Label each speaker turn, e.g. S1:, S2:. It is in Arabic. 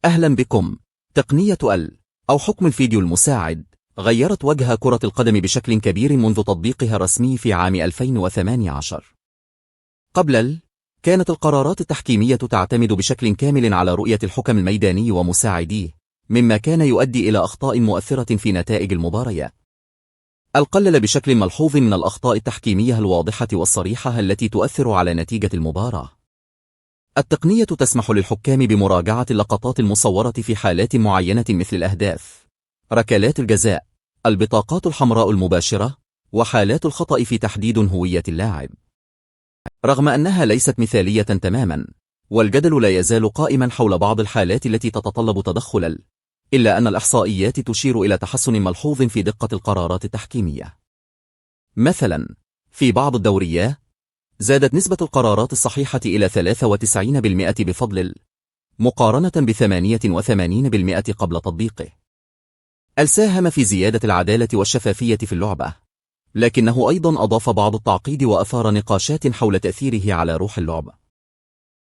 S1: أهلا بكم. تقنية أو حكم الفيديو المساعد غيرت وجه كرة القدم بشكل كبير منذ تطبيقها الرسمي في عام 2018. قبل كانت القرارات التحكيمية تعتمد بشكل كامل على رؤية الحكم الميداني ومساعديه، مما كان يؤدي إلى أخطاء مؤثرة في نتائج المباريات. قلل بشكل ملحوظ من الأخطاء التحكيمية الواضحة والصريحة التي تؤثر على نتيجة المباراة. التقنية تسمح للحكام بمراجعة اللقطات المصورة في حالات معينة مثل الأهداف، ركلات الجزاء، البطاقات الحمراء المباشرة، وحالات الخطأ في تحديد هوية اللاعب. رغم أنها ليست مثالية تماما، والجدل لا يزال قائما حول بعض الحالات التي تتطلب تدخلا، إلا أن الإحصائيات تشير إلى تحسن ملحوظ في دقة القرارات التحكيمية. مثلا، في بعض الدوريات زادت نسبة القرارات الصحيحة إلى 93% بفضل مقارنة ب88% قبل تطبيقه. ساهم في زيادة العدالة والشفافية في اللعبة، لكنه أيضا أضاف بعض التعقيد وأثار نقاشات حول تأثيره على روح اللعبة.